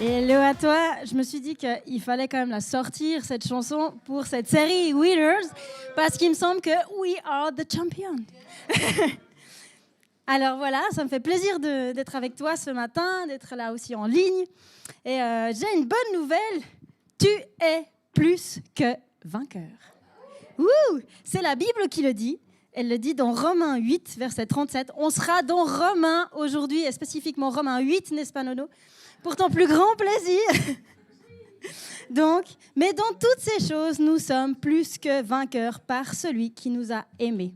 Hello à toi, je me suis dit qu'il fallait quand même la sortir, cette chanson, pour cette série Winners, parce qu'il me semble que we are the champions. Alors voilà, ça me fait plaisir d'être avec toi ce matin, d'être là aussi en ligne. Et j'ai une bonne nouvelle, tu es plus que vainqueur. Ouh, c'est la Bible qui le dit. Elle le dit dans Romains 8, verset 37. On sera dans Romains aujourd'hui, et spécifiquement Romains 8, n'est-ce pas Nono? Pour ton plus grand plaisir. Donc, mais dans toutes ces choses, nous sommes plus que vainqueurs par celui qui nous a aimés.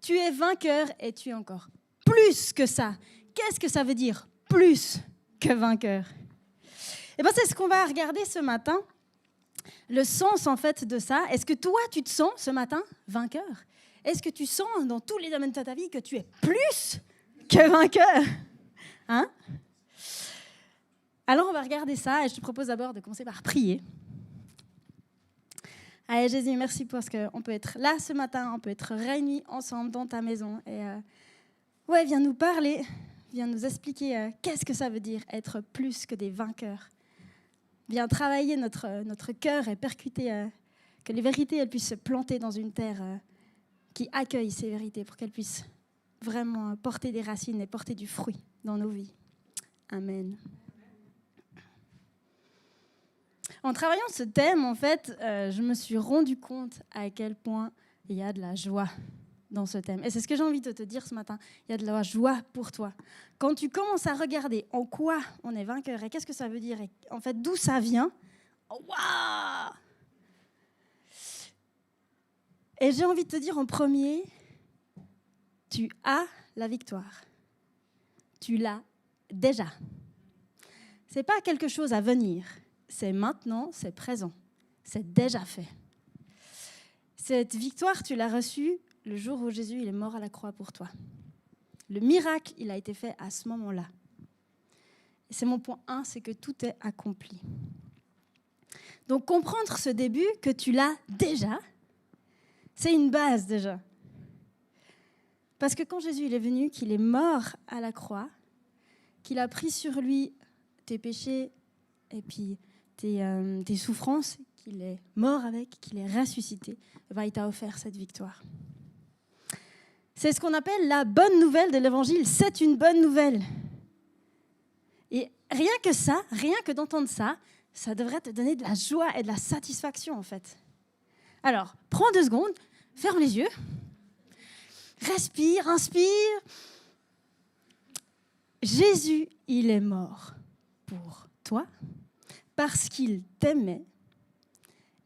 Tu es vainqueur et tu es encore plus que ça. Qu'est-ce que ça veut dire, plus que vainqueur? Eh bien, c'est ce qu'on va regarder ce matin. Le sens, en fait, de ça. Est-ce que toi, tu te sens ce matin vainqueur? Est-ce que tu sens dans tous les domaines de ta vie que tu es plus que vainqueur? Hein? Alors, on va regarder ça et je te propose d'abord de commencer par prier. Allez, Jésus, merci parce qu'on peut être là ce matin, on peut être réunis ensemble dans ta maison. Et viens nous parler, viens nous expliquer qu'est-ce que ça veut dire être plus que des vainqueurs. Viens travailler notre cœur et percuter que les vérités elles puissent se planter dans une terre qui accueille ces vérités pour qu'elles puissent vraiment porter des racines et porter du fruit dans nos vies. Amen. En travaillant ce thème, en fait, je me suis rendu compte à quel point il y a de la joie dans ce thème. Et c'est ce que j'ai envie de te dire ce matin. Il y a de la joie pour toi. Quand tu commences à regarder en quoi on est vainqueur et qu'est-ce que ça veut dire et en fait d'où ça vient, waouh! Et j'ai envie de te dire en premier, tu as la victoire. Tu l'as déjà. C'est pas quelque chose à venir. C'est maintenant, c'est présent. C'est déjà fait. Cette victoire, tu l'as reçue le jour où Jésus il est mort à la croix pour toi. Le miracle, il a été fait à ce moment-là. Et c'est mon point 1, c'est que tout est accompli. Donc comprendre ce début, que tu l'as déjà, c'est une base déjà. Parce que quand Jésus il est venu, qu'il est mort à la croix, qu'il a pris sur lui tes péchés et puis tes souffrances, qu'il est mort avec, qu'il est ressuscité, il t'a offert cette victoire. C'est ce qu'on appelle la bonne nouvelle de l'Évangile. C'est une bonne nouvelle. Et rien que ça, rien que d'entendre ça, ça devrait te donner de la joie et de la satisfaction, en fait. Alors, prends 2 secondes, ferme les yeux, respire, inspire. Jésus, il est mort pour toi. Parce qu'il t'aimait,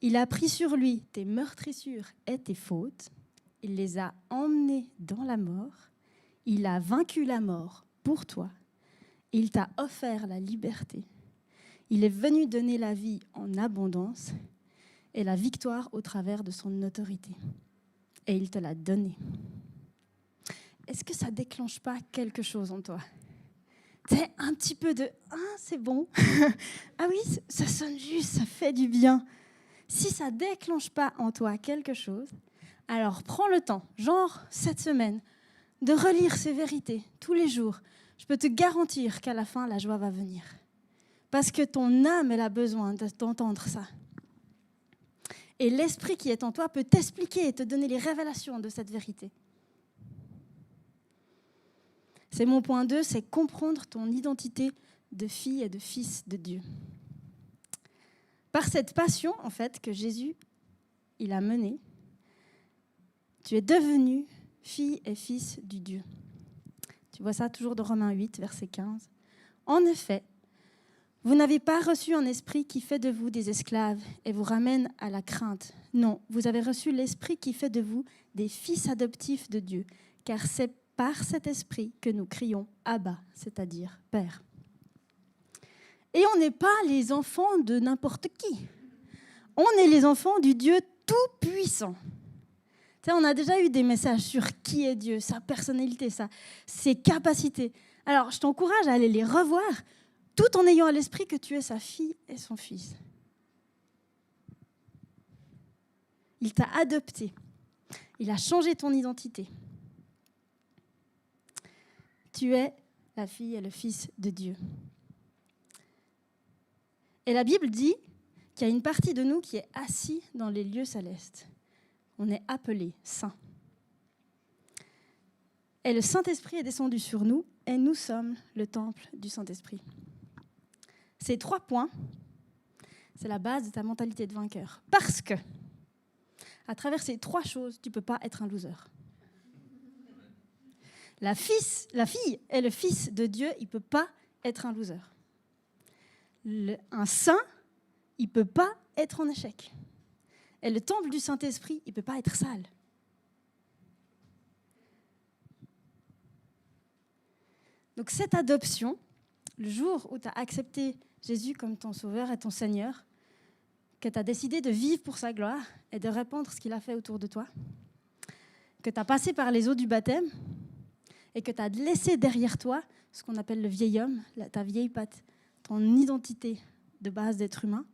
il a pris sur lui tes meurtrissures et tes fautes, il les a emmenés dans la mort, il a vaincu la mort pour toi, il t'a offert la liberté, il est venu donner la vie en abondance et la victoire au travers de son autorité. Et il te l'a donnée. Est-ce que ça ne déclenche pas quelque chose en toi ? C'est un petit peu de « Ah, c'est bon. Ah oui, ça sonne juste, ça fait du bien. » Si ça ne déclenche pas en toi quelque chose, alors prends le temps, genre cette semaine, de relire ces vérités tous les jours. Je peux te garantir qu'à la fin, la joie va venir. Parce que ton âme, elle a besoin d'entendre ça. Et l'esprit qui est en toi peut t'expliquer et te donner les révélations de cette vérité. C'est mon point 2, c'est comprendre ton identité de fille et de fils de Dieu. Par cette passion, en fait, que Jésus, il a menée, tu es devenu fille et fils du Dieu. Tu vois ça toujours dans Romains 8, verset 15. En effet, vous n'avez pas reçu un esprit qui fait de vous des esclaves et vous ramène à la crainte. Non, vous avez reçu l'esprit qui fait de vous des fils adoptifs de Dieu, car c'est par cet esprit que nous crions « Abba », c'est-à-dire « Père ». Et on n'est pas les enfants de n'importe qui. On est les enfants du Dieu tout-puissant. Tu sais, on a déjà eu des messages sur qui est Dieu, sa personnalité, ses capacités. Alors, je t'encourage à aller les revoir, tout en ayant à l'esprit que tu es sa fille et son fils. Il t'a adopté. Il a changé ton identité. Tu es la fille et le fils de Dieu. Et la Bible dit qu'il y a une partie de nous qui est assise dans les lieux célestes. On est appelés saints. Et le Saint-Esprit est descendu sur nous et nous sommes le temple du Saint-Esprit. Ces 3 points, c'est la base de ta mentalité de vainqueur. Parce que, à travers ces 3 choses, tu ne peux pas être un loser. La fille et le fils de Dieu, il ne peut pas être un loser. Un saint, il ne peut pas être en échec. Et le temple du Saint-Esprit, il ne peut pas être sale. Donc cette adoption, le jour où tu as accepté Jésus comme ton sauveur et ton Seigneur, que tu as décidé de vivre pour sa gloire et de répandre ce qu'il a fait autour de toi, que tu as passé par les eaux du baptême et que tu as laissé derrière toi ce qu'on appelle le vieil homme, ta vieille patte, ton identité de base d'être humain,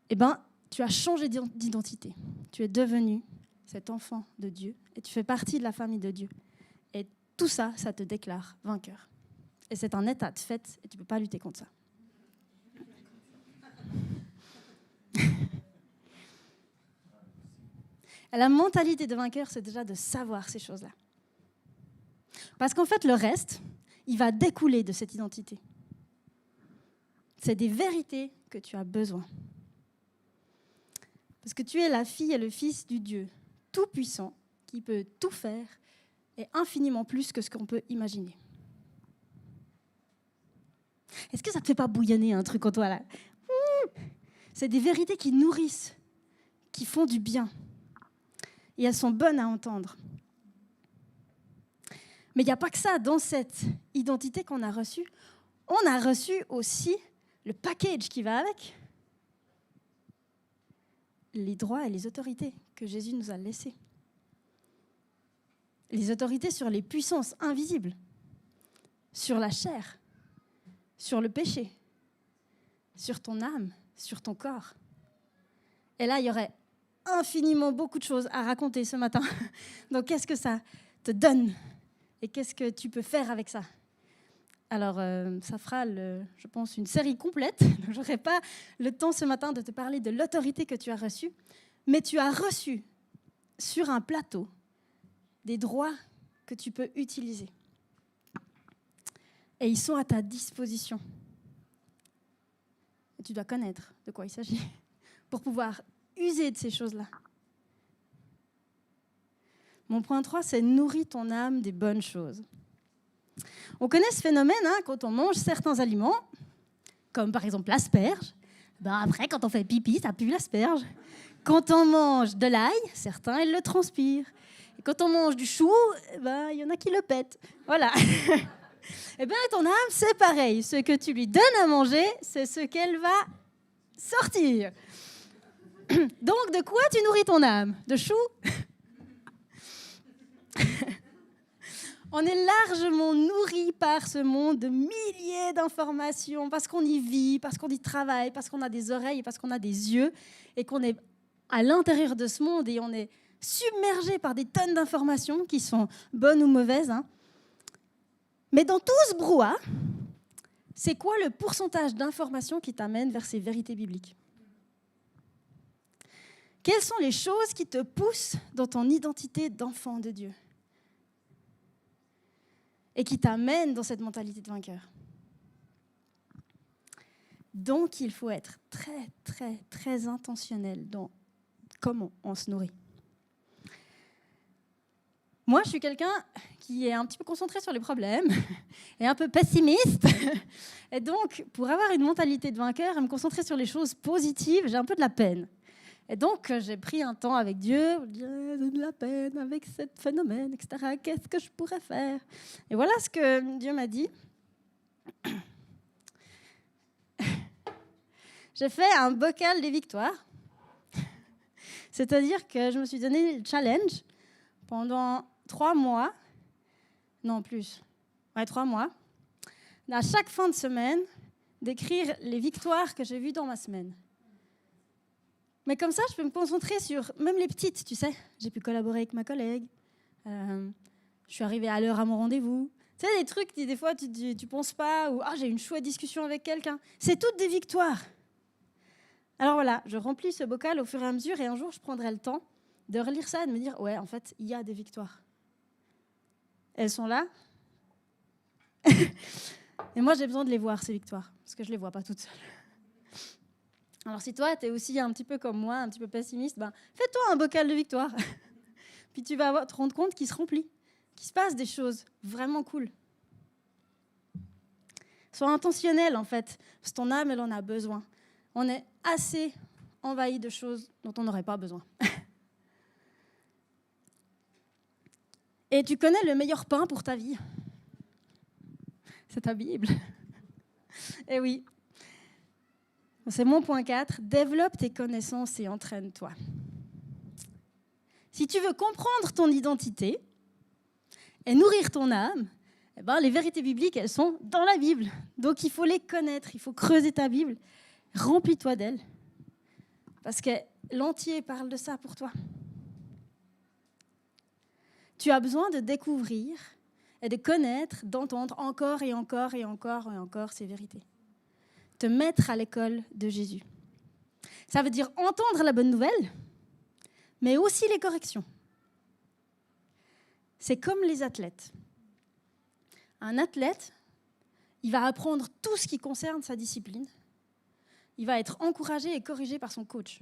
eh ben, tu as changé d'identité. Tu es devenu cet enfant de Dieu et tu fais partie de la famille de Dieu. Et tout ça, ça te déclare vainqueur. Et c'est un état de fait et tu ne peux pas lutter contre ça. Et la mentalité de vainqueur, c'est déjà de savoir ces choses-là. Parce qu'en fait, le reste, il va découler de cette identité. C'est des vérités que tu as besoin. Parce que tu es la fille et le fils du Dieu tout-puissant qui peut tout faire et infiniment plus que ce qu'on peut imaginer. Est-ce que ça ne te fait pas bouillonner un truc en toi là ? C'est des vérités qui nourrissent, qui font du bien. Et elles sont bonnes à entendre. Mais il n'y a pas que ça. Dans cette identité qu'on a reçue, on a reçu aussi le package qui va avec. Les droits et les autorités que Jésus nous a laissés. Les autorités sur les puissances invisibles, sur la chair, sur le péché, sur ton âme, sur ton corps. Et là, il y aurait infiniment beaucoup de choses à raconter ce matin. Donc, qu'est-ce que ça te donne ? Et qu'est-ce que tu peux faire avec ça ? Alors, ça fera, je pense, une série complète. Donc, je n'aurai pas le temps ce matin de te parler de l'autorité que tu as reçue, mais tu as reçu sur un plateau des droits que tu peux utiliser. Et ils sont à ta disposition. Et tu dois connaître de quoi il s'agit pour pouvoir user de ces choses-là. Mon point 3, c'est nourris ton âme des bonnes choses. On connaît ce phénomène, quand on mange certains aliments, comme par exemple l'asperge, après, quand on fait pipi, ça pue l'asperge. Quand on mange de l'ail, certains, ils le transpirent. Et quand on mange du chou, il y en a qui le pètent. Voilà. Et bien, ton âme, c'est pareil. Ce que tu lui donnes à manger, c'est ce qu'elle va sortir. Donc, de quoi tu nourris ton âme ? De chou ? On est largement nourri par ce monde de milliers d'informations, parce qu'on y vit, parce qu'on y travaille, parce qu'on a des oreilles, parce qu'on a des yeux, et qu'on est à l'intérieur de ce monde, et on est submergé par des tonnes d'informations qui sont bonnes ou mauvaises. Mais dans tout ce brouhaha, c'est quoi le pourcentage d'informations qui t'amène vers ces vérités bibliques ? Quelles sont les choses qui te poussent dans ton identité d'enfant de Dieu ? Et qui t'amènent dans cette mentalité de vainqueur. Donc, il faut être très, très, très intentionnel dans comment on se nourrit. Moi, je suis quelqu'un qui est un petit peu concentré sur les problèmes et un peu pessimiste. Et donc, pour avoir une mentalité de vainqueur et me concentrer sur les choses positives, j'ai un peu de la peine. Et donc, j'ai pris un temps avec Dieu, j'ai de la peine avec ce phénomène, etc. Qu'est-ce que je pourrais faire ? Et voilà ce que Dieu m'a dit. J'ai fait un bocal des victoires. C'est-à-dire que je me suis donné le challenge pendant 3 mois, non plus, 3 mois, à chaque fin de semaine, d'écrire les victoires que j'ai vues dans ma semaine. Mais comme ça, je peux me concentrer sur même les petites, tu sais. J'ai pu collaborer avec ma collègue. Je suis arrivée à l'heure à mon rendez-vous. Tu sais, des trucs, des fois, tu ne penses pas, ou j'ai une chouette discussion avec quelqu'un. C'est toutes des victoires. Alors voilà, je remplis ce bocal au fur et à mesure, et un jour, je prendrai le temps de relire ça et de me dire, ouais, en fait, il y a des victoires. Elles sont là. Et moi, j'ai besoin de les voir, ces victoires, parce que je ne les vois pas toutes seules. Alors si toi, tu es aussi un petit peu comme moi, un petit peu pessimiste, fais-toi un bocal de victoires. Puis tu vas te rendre compte qu'il se remplit, qu'il se passe des choses vraiment cool. Sois intentionnel, en fait, parce que ton âme, elle en a besoin. On est assez envahi de choses dont on n'aurait pas besoin. Et tu connais le meilleur pain pour ta vie? C'est ta Bible. Eh oui. C'est mon point 4. Développe tes connaissances et entraîne-toi. Si tu veux comprendre ton identité et nourrir ton âme, les vérités bibliques, elles sont dans la Bible. Donc, il faut les connaître, il faut creuser ta Bible. Remplis-toi d'elle. Parce que l'entier parle de ça pour toi. Tu as besoin de découvrir et de connaître, d'entendre encore et encore et encore et encore ces vérités. Te mettre à l'école de Jésus. Ça veut dire entendre la bonne nouvelle, mais aussi les corrections. C'est comme les athlètes. Un athlète, il va apprendre tout ce qui concerne sa discipline. Il va être encouragé et corrigé par son coach.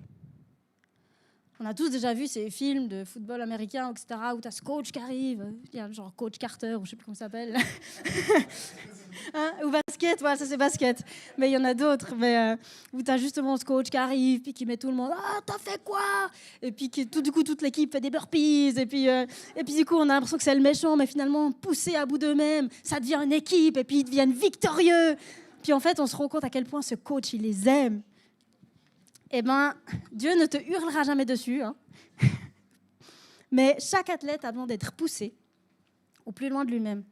On a tous déjà vu ces films de football américain, etc., où tu as ce coach qui arrive, genre coach Carter, ou je ne sais plus comment il s'appelle. Ou basket, voilà, ça c'est basket. Mais il y en a d'autres, où tu as justement ce coach qui arrive, puis qui met tout le monde, t'as fait quoi? Et puis du coup, toute l'équipe fait des burpees, et puis du coup, on a l'impression que c'est le méchant, mais finalement, poussé à bout d'eux-mêmes, ça devient une équipe, et puis ils deviennent victorieux. Puis en fait, on se rend compte à quel point ce coach, il les aime. Dieu ne te hurlera jamais dessus. Mais chaque athlète a besoin d'être poussé au plus loin de lui-même.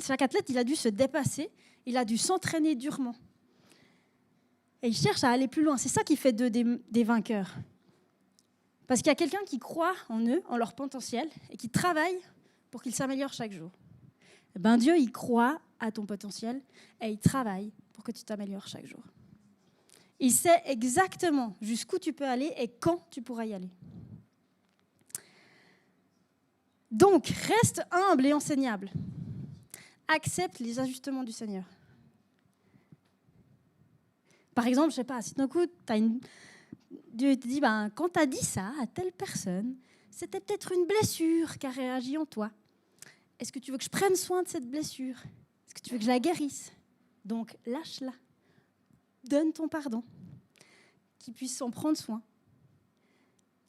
Chaque athlète, il a dû se dépasser, il a dû s'entraîner durement. Et il cherche à aller plus loin. C'est ça qui fait d'eux des vainqueurs. Parce qu'il y a quelqu'un qui croit en eux, en leur potentiel, et qui travaille pour qu'ils s'améliorent chaque jour. Dieu, il croit à ton potentiel et il travaille pour que tu t'améliores chaque jour. Il sait exactement jusqu'où tu peux aller et quand tu pourras y aller. Donc, reste humble et enseignable. Accepte les ajustements du Seigneur. Par exemple, je ne sais pas, si d'un coup, Dieu te dit, quand tu as dit ça à telle personne, c'était peut-être une blessure qui a réagi en toi. Est-ce que tu veux que je prenne soin de cette blessure? Est-ce que tu veux que je la guérisse? Donc, lâche-la. Donne ton pardon, qu'il puisse s'en prendre soin,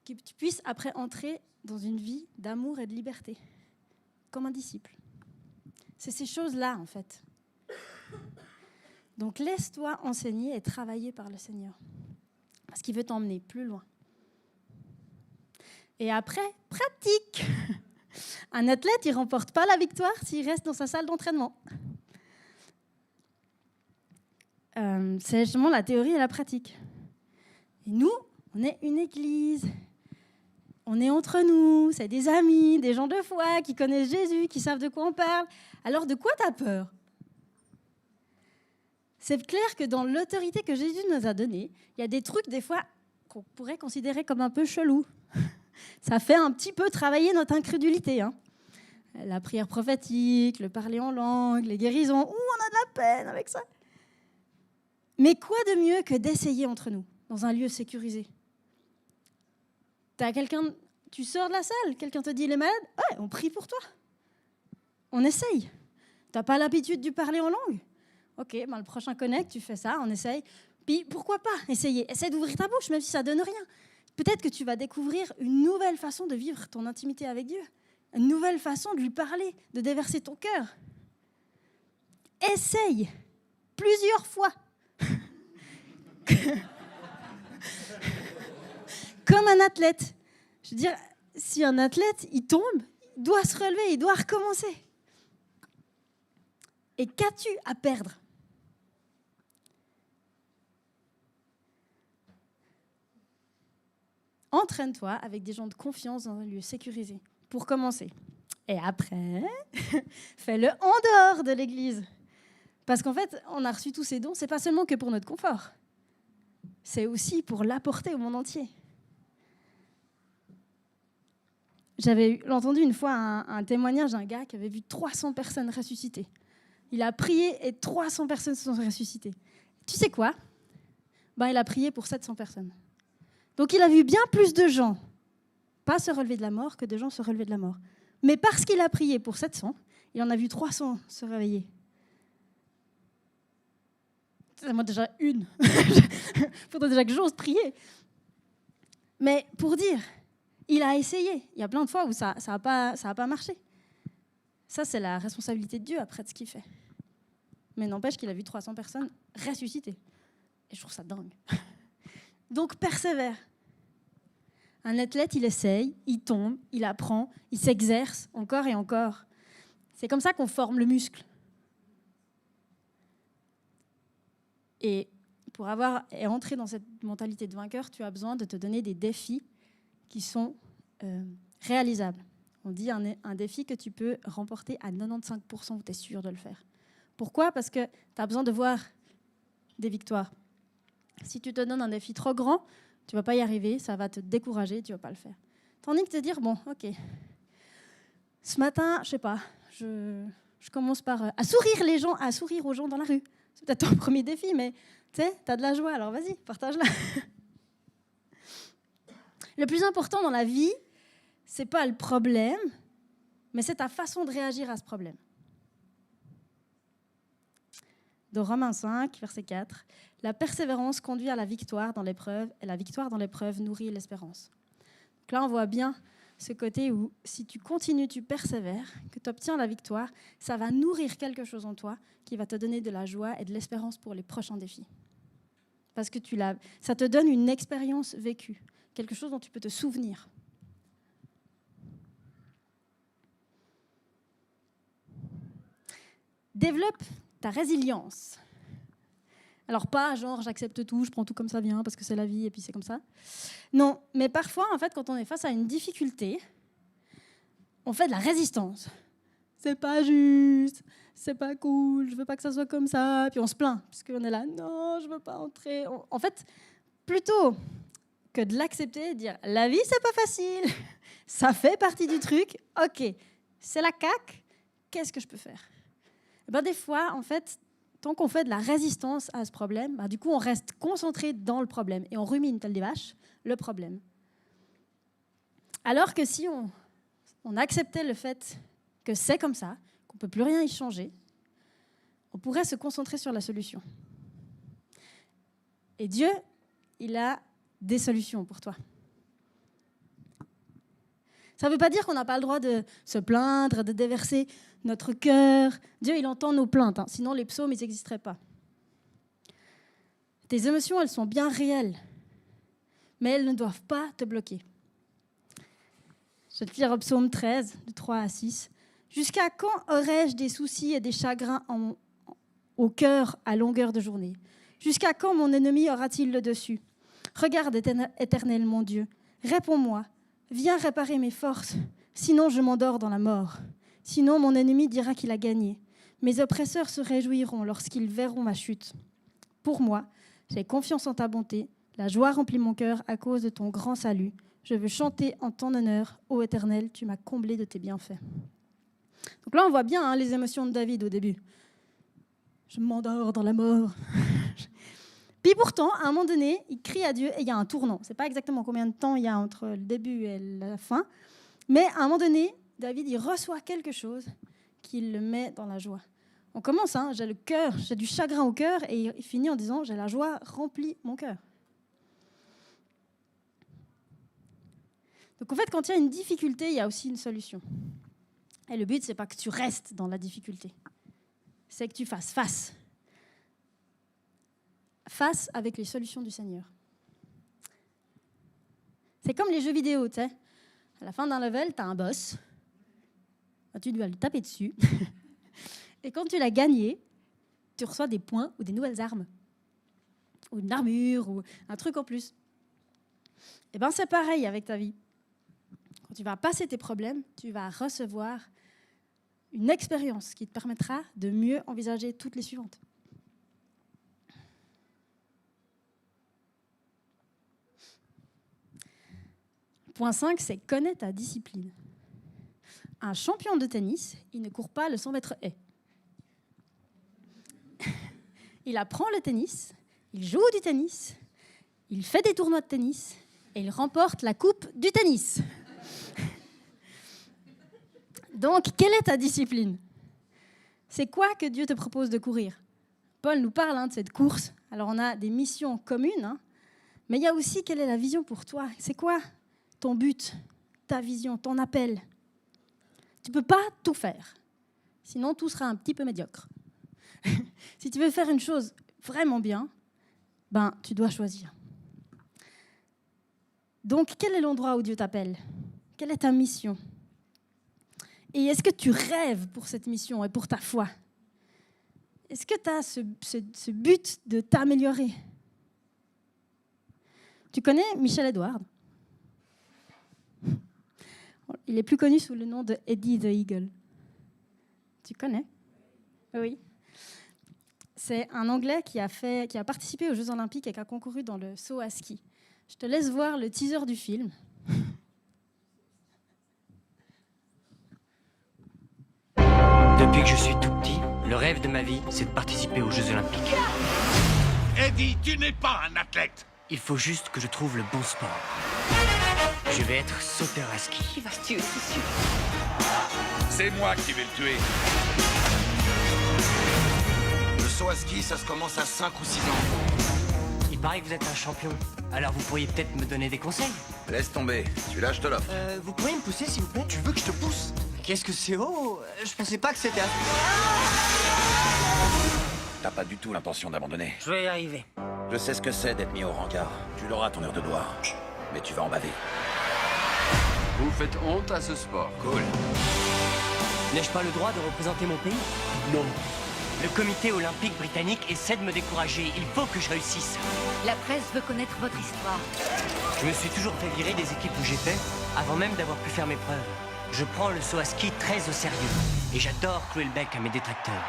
que tu puisses après entrer dans une vie d'amour et de liberté, comme un disciple. C'est ces choses-là, en fait. Donc, laisse-toi enseigner et travailler par le Seigneur, parce qu'il veut t'emmener plus loin. Et après, pratique. Un athlète, il ne remporte pas la victoire s'il reste dans sa salle d'entraînement. C'est justement la théorie et la pratique. Et nous, on est une église. On est entre nous, c'est des amis, des gens de foi qui connaissent Jésus, qui savent de quoi on parle. Alors de quoi tu as peur? C'est clair que dans l'autorité que Jésus nous a donnée, il y a des trucs des fois qu'on pourrait considérer comme un peu chelous. Ça fait un petit peu travailler notre incrédulité. La prière prophétique, le parler en langue, les guérisons. On a de la peine avec ça. Mais quoi de mieux que d'essayer entre nous, dans un lieu sécurisé? T'as quelqu'un, tu sors de la salle, quelqu'un te dit il est malade, ouais, on prie pour toi. On essaye. T'as pas l'habitude de parler en langue? Ok, le prochain connect, tu fais ça, on essaye. Puis pourquoi pas essayer? Essaye d'ouvrir ta bouche, même si ça donne rien. Peut-être que tu vas découvrir une nouvelle façon de vivre ton intimité avec Dieu, une nouvelle façon de lui parler, de déverser ton cœur. Essaye plusieurs fois. Comme un athlète. Je veux dire, si un athlète, il tombe, il doit se relever, il doit recommencer. Et qu'as-tu à perdre? Entraîne-toi avec des gens de confiance dans un lieu sécurisé. Pour commencer, Et après, fais-le en dehors de l'église. Parce qu'en fait, on a reçu tous ces dons, c'est pas seulement que pour notre confort. C'est aussi pour l'apporter au monde entier. J'avais entendu une fois un témoignage d'un gars qui avait vu 300 personnes ressuscitées. Il a prié et 300 personnes se sont ressuscitées. Tu sais quoi ? Il a prié pour 700 personnes. Donc il a vu bien plus de gens pas se relever de la mort que de gens se relever de la mort. Mais parce qu'il a prié pour 700, il en a vu 300 se réveiller. C'est moi déjà une. Il faudrait déjà que j'ose prier. Mais pour dire, il a essayé. Il y a plein de fois où ça a pas marché. Ça, c'est la responsabilité de Dieu après de ce qu'il fait. Mais n'empêche qu'il a vu 300 personnes ressusciter. Et je trouve ça dingue. Donc, persévère. Un athlète, il essaye, il tombe, il apprend, il s'exerce encore et encore. C'est comme ça qu'on forme le muscle. Et pour entrer dans cette mentalité de vainqueur, tu as besoin de te donner des défis qui sont réalisables. On dit un défi que tu peux remporter à 95% où tu es sûr de le faire. Pourquoi ? Parce que tu as besoin de voir des victoires. Si tu te donnes un défi trop grand, tu ne vas pas y arriver, ça va te décourager, tu ne vas pas le faire. Tandis que te dire, bon, ok, ce matin, je sais pas, je commence par à sourire aux gens dans la rue. C'est peut-être ton premier défi, mais tu sais, tu as de la joie, alors vas-y, partage-la. Le plus important dans la vie, ce n'est pas le problème, mais c'est ta façon de réagir à ce problème. Dans Romains 5, verset 4, « La persévérance conduit à la victoire dans l'épreuve, et la victoire dans l'épreuve nourrit l'espérance. » Donc là, on voit bien ce côté où, si tu continues, tu persévères, que tu obtiens la victoire, ça va nourrir quelque chose en toi qui va te donner de la joie et de l'espérance pour les prochains défis. Parce que ça te donne une expérience vécue, quelque chose dont tu peux te souvenir. Développe ta résilience. Alors pas genre j'accepte tout, je prends tout comme ça vient parce que c'est la vie et puis c'est comme ça. Non, mais parfois en fait quand on est face à une difficulté, on fait de la résistance. C'est pas juste, c'est pas cool, je veux pas que ça soit comme ça, puis on se plaint parce qu'on est là non, je veux pas entrer. En fait, plutôt que de l'accepter et de dire la vie c'est pas facile, ça fait partie du truc. OK, c'est la caque, qu'est-ce que je peux faire ? Des fois, en fait, tant qu'on fait de la résistance à ce problème, du coup, on reste concentré dans le problème et on rumine, tel des vaches, le problème. Alors que si on acceptait le fait que c'est comme ça, qu'on ne peut plus rien y changer, on pourrait se concentrer sur la solution. Et Dieu, il a des solutions pour toi. Ça ne veut pas dire qu'on n'a pas le droit de se plaindre, de déverser notre cœur. Dieu, il entend nos plaintes, sinon les psaumes, ils n'existeraient pas. Tes émotions, elles sont bien réelles, mais elles ne doivent pas te bloquer. Je vais te lire au psaume 13, de 3 à 6. « Jusqu'à quand aurai-je des soucis et des chagrins au cœur à longueur de journée ? Jusqu'à quand mon ennemi aura-t-il le dessus ? Regarde, Éternel, mon Dieu, réponds-moi. Viens réparer mes forces, sinon je m'endors dans la mort. Sinon mon ennemi dira qu'il a gagné. Mes oppresseurs se réjouiront lorsqu'ils verront ma chute. Pour moi, j'ai confiance en ta bonté. La joie remplit mon cœur à cause de ton grand salut. Je veux chanter en ton honneur. Ô Éternel, tu m'as comblé de tes bienfaits. » Donc là, on voit bien les émotions de David au début. Je m'endors dans la mort. Puis pourtant, à un moment donné, il crie à Dieu et il y a un tournant. Je ne sais pas exactement combien de temps il y a entre le début et la fin, mais à un moment donné, David, il reçoit quelque chose qui le met dans la joie. On commence, j'ai le cœur, j'ai du chagrin au cœur, et il finit en disant, j'ai la joie remplit mon cœur. Donc en fait, quand il y a une difficulté, il y a aussi une solution. Et le but, ce n'est pas que tu restes dans la difficulté, c'est que tu fasses face. Face avec les solutions du Seigneur. C'est comme les jeux vidéo, tu sais. À la fin d'un level, tu as un boss. Tu dois le taper dessus. Et quand tu l'as gagné, tu reçois des points ou des nouvelles armes. Ou une armure, ou un truc en plus. Et c'est pareil avec ta vie. Quand tu vas passer tes problèmes, tu vas recevoir une expérience qui te permettra de mieux envisager toutes les suivantes. Point 5, c'est connais ta discipline. Un champion de tennis, il ne court pas le 100 mètres haies. Il apprend le tennis, il joue du tennis, il fait des tournois de tennis et il remporte la coupe du tennis. Donc, quelle est ta discipline? C'est quoi que Dieu te propose de courir? Paul nous parle de cette course. Alors, on a des missions communes, mais il y a aussi quelle est la vision pour toi? C'est quoi ton but, ta vision, ton appel? Tu ne peux pas tout faire, sinon tout sera un petit peu médiocre. Si tu veux faire une chose vraiment bien, tu dois choisir. Donc, quel est l'endroit où Dieu t'appelle? Quelle est ta mission? Et est-ce que tu rêves pour cette mission et pour ta foi? Est-ce que tu as ce but de t'améliorer? Tu connais Michel Edward? Il est plus connu sous le nom de Eddie the Eagle. Tu connais? Oui. C'est un Anglais qui a participé aux Jeux Olympiques et qui a concouru dans le saut à ski. Je te laisse voir le teaser du film. Depuis que je suis tout petit, le rêve de ma vie, c'est de participer aux Jeux Olympiques. Eddie, tu n'es pas un athlète. Il faut juste que je trouve le bon sport. Je vais être sauteur à ski. Il va se tuer, c'est sûr. C'est moi qui vais le tuer. Le saut à ski, ça se commence à 5 ou 6 ans. Il paraît que vous êtes un champion. Alors vous pourriez peut-être me donner des conseils? Laisse tomber, celui-là je te l'offre. Vous pourriez me pousser s'il vous plaît? Tu veux que je te pousse? Qu'est-ce que c'est haut? Je pensais pas que c'était... T'as pas du tout l'intention d'abandonner. Je vais y arriver. Je sais ce que c'est d'être mis au rencard. Tu l'auras ton heure de gloire. Mais tu vas en baver. Vous faites honte à ce sport. Cool. N'ai-je pas le droit de représenter mon pays? Non. Le comité olympique britannique essaie de me décourager. Il faut que je réussisse. La presse veut connaître votre histoire. Je me suis toujours fait virer des équipes où j'étais, avant même d'avoir pu faire mes preuves. Je prends le saut à ski très au sérieux. Et j'adore clouer le bec à mes détracteurs.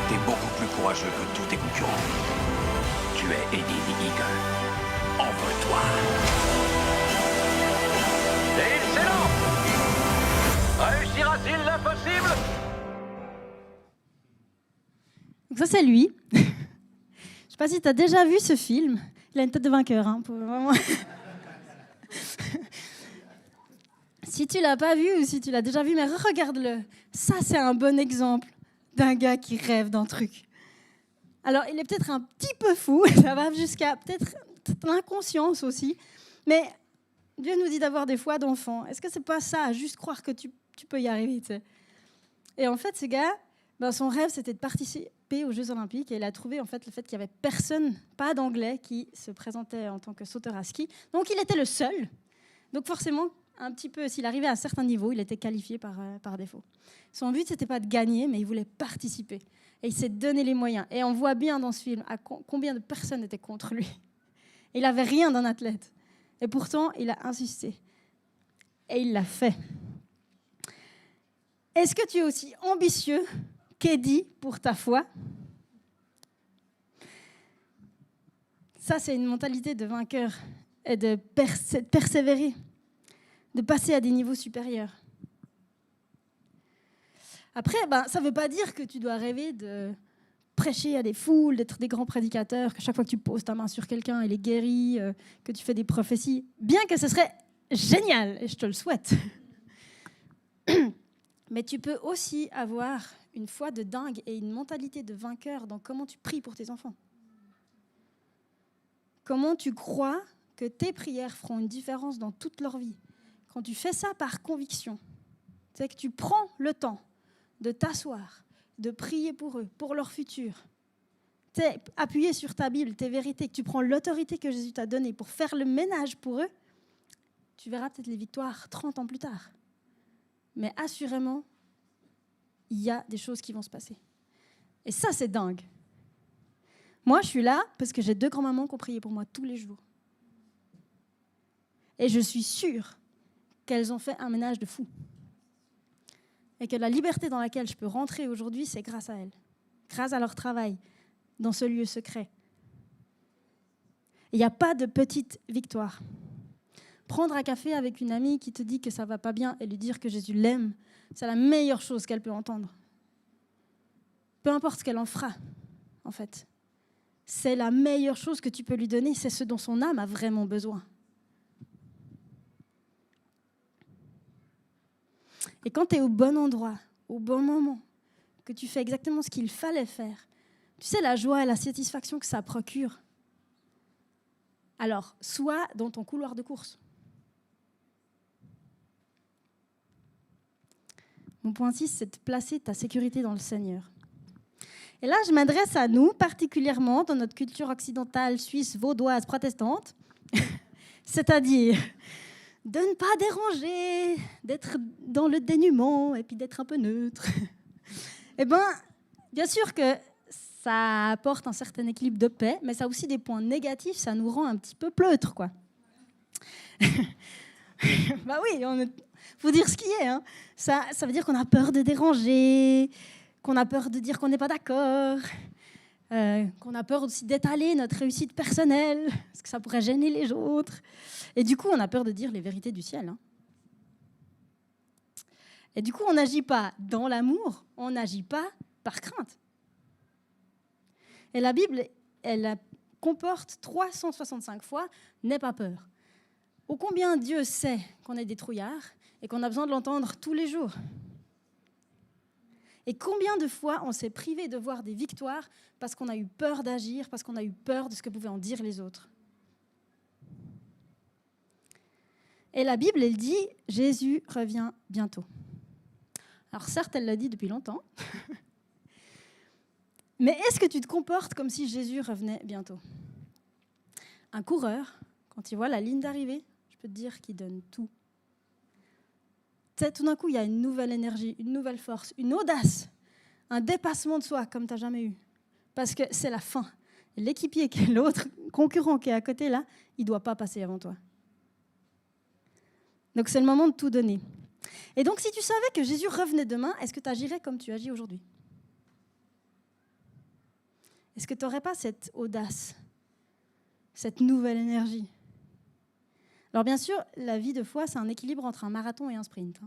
T'es beaucoup plus courageux que tous tes concurrents. Tu es Eddie the Eagle. Envole-toi. Et il s'élance. Réussira-t-il l'impossible? Donc ça, c'est lui. Je ne sais pas si tu as déjà vu ce film. Il a une tête de vainqueur. Vraiment. Si tu ne l'as pas vu ou si tu l'as déjà vu, mais regarde-le. Ça, c'est un bon exemple d'un gars qui rêve d'un truc. Alors, il est peut-être un petit peu fou. Ça va jusqu'à peut-être l'inconscience aussi. Mais Dieu nous dit d'avoir des foi d'enfant. Est-ce que c'est pas ça, juste croire que tu peux y arriver, tu sais? Et en fait, ce gars, son rêve, c'était de participer aux Jeux Olympiques. Et il a trouvé en fait, le fait qu'il n'y avait personne, pas d'Anglais, qui se présentait en tant que sauteur à ski. Donc, il était le seul. Donc, forcément, un petit peu, s'il arrivait à un certain niveau, il était qualifié par défaut. Son but, c'était pas de gagner, mais il voulait participer. Et il s'est donné les moyens. Et on voit bien dans ce film combien de personnes étaient contre lui. Il n'avait rien d'un athlète. Et pourtant, il a insisté. Et il l'a fait. Est-ce que tu es aussi ambitieux qu'Eddie pour ta foi? Ça, c'est une mentalité de vainqueur et de persévérer, de passer à des niveaux supérieurs. Après, ça ne veut pas dire que tu dois rêver de prêcher à des foules, d'être des grands prédicateurs, que chaque fois que tu poses ta main sur quelqu'un, il est guéri, que tu fais des prophéties. Bien que ce serait génial, et je te le souhaite. Mais tu peux aussi avoir une foi de dingue et une mentalité de vainqueur dans comment tu pries pour tes enfants. Comment tu crois que tes prières feront une différence dans toute leur vie. Quand tu fais ça par conviction, c'est que tu prends le temps de t'asseoir, de prier pour eux, pour leur futur. T'es appuyé sur ta Bible, tes vérités, que tu prends l'autorité que Jésus t'a donnée pour faire le ménage pour eux, tu verras peut-être les victoires 30 ans plus tard. Mais assurément, il y a des choses qui vont se passer. Et ça, c'est dingue. Moi, je suis là parce que j'ai 2 grands-mamans qui ont prié pour moi tous les jours. Et je suis sûre qu'elles ont fait un ménage de fou. Et que la liberté dans laquelle je peux rentrer aujourd'hui, c'est grâce à elles, grâce à leur travail dans ce lieu secret. Il n'y a pas de petite victoire. Prendre un café avec une amie qui te dit que ça ne va pas bien et lui dire que Jésus l'aime, c'est la meilleure chose qu'elle peut entendre. Peu importe ce qu'elle en fera, en fait. C'est la meilleure chose que tu peux lui donner, c'est ce dont son âme a vraiment besoin. Et quand tu es au bon endroit, au bon moment, que tu fais exactement ce qu'il fallait faire, tu sais la joie et la satisfaction que ça procure. Alors, sois dans ton couloir de course. Mon point 6, c'est de placer ta sécurité dans le Seigneur. Et là, je m'adresse à nous, particulièrement dans notre culture occidentale, suisse, vaudoise, protestante, c'est-à-dire de ne pas déranger, d'être dans le dénuement et puis d'être un peu neutre. Eh bien, bien sûr que ça apporte un certain équilibre de paix, mais ça a aussi des points négatifs, ça nous rend un petit peu pleutres, quoi. Bah oui, faut dire ce qui est. Hein. Ça veut dire qu'on a peur de déranger, qu'on a peur de dire qu'on n'est pas d'accord, qu'on a peur aussi d'étaler notre réussite personnelle, parce que ça pourrait gêner les autres. Et du coup, on a peur de dire les vérités du ciel. Hein. Et du coup, on n'agit pas dans l'amour, on n'agit pas par crainte. Et la Bible, elle comporte 365 fois « n'aie pas peur ». Ô combien Dieu sait qu'on est des trouillards et qu'on a besoin de l'entendre tous les jours. Et combien de fois on s'est privé de voir des victoires parce qu'on a eu peur d'agir, parce qu'on a eu peur de ce que pouvaient en dire les autres. Et la Bible, elle dit « Jésus revient bientôt ». Alors certes, elle l'a dit depuis longtemps, mais est-ce que tu te comportes comme si Jésus revenait bientôt ? Un coureur, quand il voit la ligne d'arrivée, je peux te dire qu'il donne tout. Tu sais, tout d'un coup, il y a une nouvelle énergie, une nouvelle force, une audace, un dépassement de soi comme tu n'as jamais eu. Parce que c'est la fin. Et l'équipier qui est l'autre, concurrent qui est à côté là, il ne doit pas passer avant toi. Donc c'est le moment de tout donner. Et donc si tu savais que Jésus revenait demain, est-ce que tu agirais comme tu agis aujourd'hui ? Est-ce que tu n'aurais pas cette audace, cette nouvelle énergie ? Alors bien sûr, la vie de foi, c'est un équilibre entre un marathon et un sprint.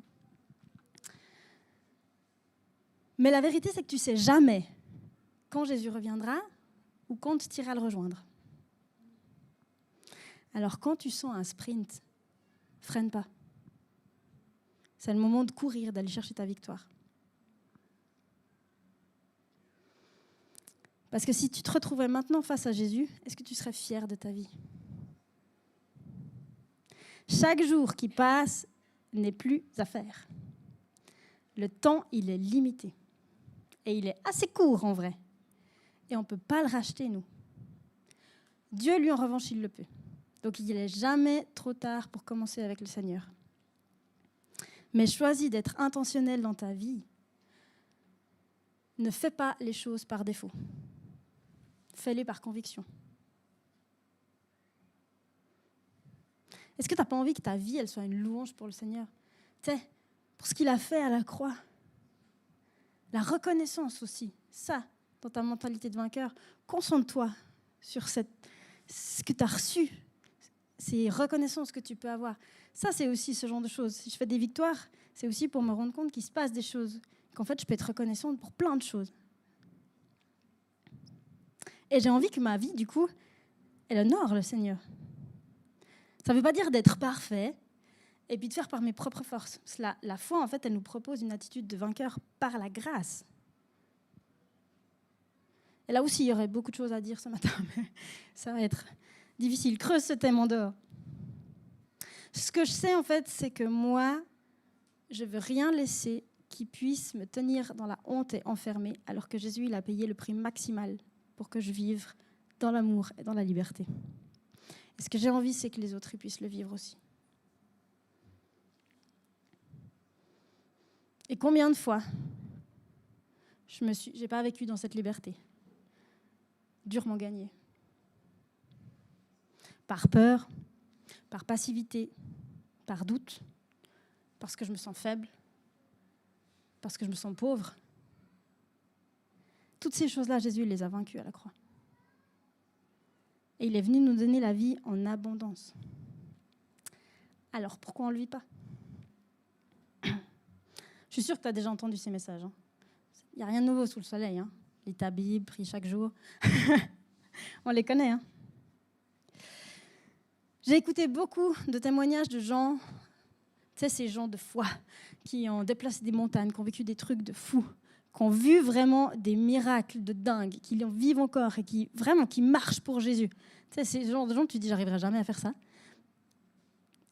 Mais la vérité, c'est que tu ne sais jamais quand Jésus reviendra ou quand tu iras le rejoindre. Alors quand tu sens un sprint, freine pas. C'est le moment de courir, d'aller chercher ta victoire. Parce que si tu te retrouvais maintenant face à Jésus, est-ce que tu serais fier de ta vie ? Chaque jour qui passe n'est plus à faire. Le temps, il est limité. Et il est assez court en vrai. Et on ne peut pas le racheter, nous. Dieu, lui, en revanche, il le peut. Donc il n'est jamais trop tard pour commencer avec le Seigneur. Mais choisis d'être intentionnel dans ta vie. Ne fais pas les choses par défaut. Fais-les par conviction. Est-ce que tu n'as pas envie que ta vie elle soit une louange pour le Seigneur ? Tu sais, pour ce qu'il a fait à la croix. La reconnaissance aussi, ça, dans ta mentalité de vainqueur. Concentre-toi sur ce que tu as reçu, ces reconnaissances que tu peux avoir. Ça, c'est aussi ce genre de choses. Si je fais des victoires, c'est aussi pour me rendre compte qu'il se passe des choses, qu'en fait, je peux être reconnaissante pour plein de choses. Et j'ai envie que ma vie, du coup, elle honore le Seigneur. Ça ne veut pas dire d'être parfait et puis de faire par mes propres forces. La foi, en fait, elle nous propose une attitude de vainqueur par la grâce. Et là aussi, il y aurait beaucoup de choses à dire ce matin, mais ça va être difficile. Creuse ce thème en dehors. Ce que je sais, en fait, c'est que moi, je ne veux rien laisser qui puisse me tenir dans la honte et enfermer, alors que Jésus, il a payé le prix maximal pour que je vive dans l'amour et dans la liberté. Et ce que j'ai envie, c'est que les autres puissent le vivre aussi. Et combien de fois j'ai pas vécu dans cette liberté, durement gagnée, par peur, par passivité, par doute, parce que je me sens faible. parce que je me sens pauvre. Toutes ces choses-là, Jésus les a vaincues à la croix. Et il est venu nous donner la vie en abondance. Alors, pourquoi on ne le vit pas? Je suis sûre que tu as déjà entendu ces messages. Il n'y a rien de nouveau sous le soleil. Lis ta Bible, prie chaque jour. On les connaît. J'ai écouté beaucoup de témoignages de gens, tu sais, ces gens de foi, qui ont déplacé des montagnes, qui ont vécu des trucs de fous, qui ont vu vraiment des miracles de dingue, qui en vivent encore et qui marchent pour Jésus. Tu sais, ces genres de gens, tu te dis, j'arriverai jamais à faire ça.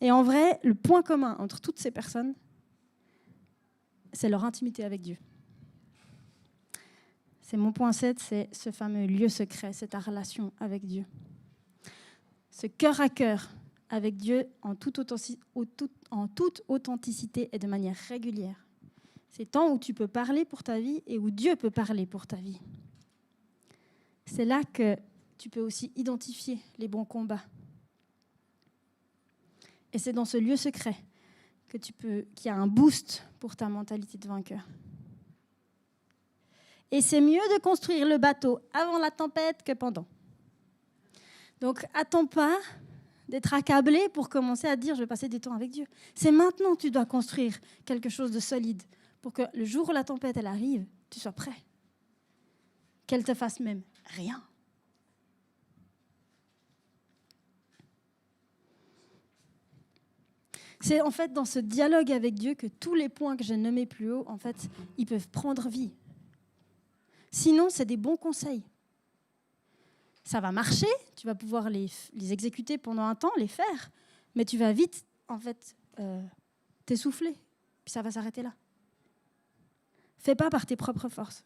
Et en vrai, le point commun entre toutes ces personnes, c'est leur intimité avec Dieu. C'est mon point 7, c'est ce fameux lieu secret, c'est ta relation avec Dieu. Ce cœur à cœur avec Dieu en toute authenticité et de manière régulière. C'est le temps où tu peux parler pour ta vie et où Dieu peut parler pour ta vie. C'est là que tu peux aussi identifier les bons combats. Et c'est dans ce lieu secret qu'il y a un boost pour ta mentalité de vainqueur. Et c'est mieux de construire le bateau avant la tempête que pendant. Donc, attends pas d'être accablé pour commencer à dire « je vais passer du temps avec Dieu ». C'est maintenant que tu dois construire quelque chose de solide pour que le jour où la tempête elle arrive, tu sois prêt. Qu'elle te fasse même rien. C'est en fait dans ce dialogue avec Dieu que tous les points que j'ai nommés plus haut, en fait, ils peuvent prendre vie. Sinon, c'est des bons conseils. Ça va marcher, tu vas pouvoir les exécuter pendant un temps, les faire, mais tu vas vite, en fait, t'essouffler, puis ça va s'arrêter là. Fais pas par tes propres forces.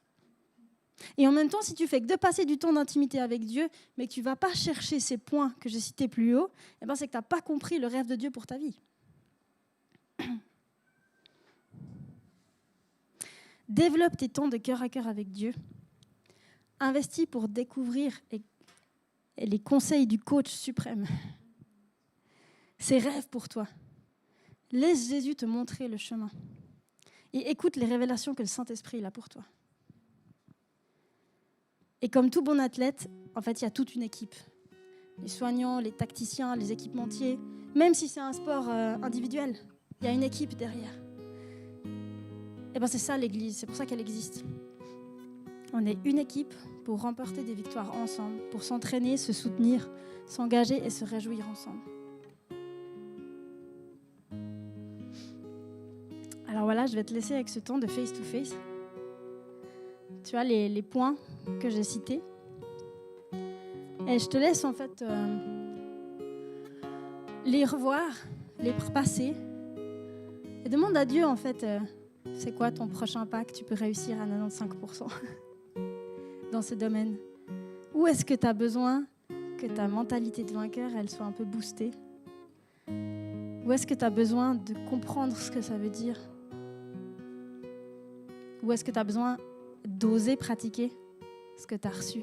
Et en même temps, si tu fais que de passer du temps d'intimité avec Dieu, mais que tu ne vas pas chercher ces points que j'ai cités plus haut, eh ben c'est que tu n'as pas compris le rêve de Dieu pour ta vie. Développe tes temps de cœur à cœur avec Dieu. Investis pour découvrir les conseils du coach suprême. Ses rêves pour toi. Laisse Jésus te montrer le chemin. Et écoute les révélations que le Saint-Esprit a pour toi. Et comme tout bon athlète, en fait, il y a toute une équipe. Les soignants, les tacticiens, les équipementiers. Même si c'est un sport individuel, il y a une équipe derrière. Et bien c'est ça l'Église, c'est pour ça qu'elle existe. On est une équipe pour remporter des victoires ensemble, pour s'entraîner, se soutenir, s'engager et se réjouir ensemble. Alors voilà, je vais te laisser avec ce temps de face-to-face. Tu as les points que j'ai cités. Et je te laisse en fait les revoir, les repasser. Et demande à Dieu en fait, c'est quoi ton prochain pas que tu peux réussir à 95% dans ce domaine. Où est-ce que tu as besoin que ta mentalité de vainqueur, elle soit un peu boostée? Où est-ce que tu as besoin de comprendre ce que ça veut dire? Où est-ce que tu as besoin d'oser pratiquer ce que tu as reçu?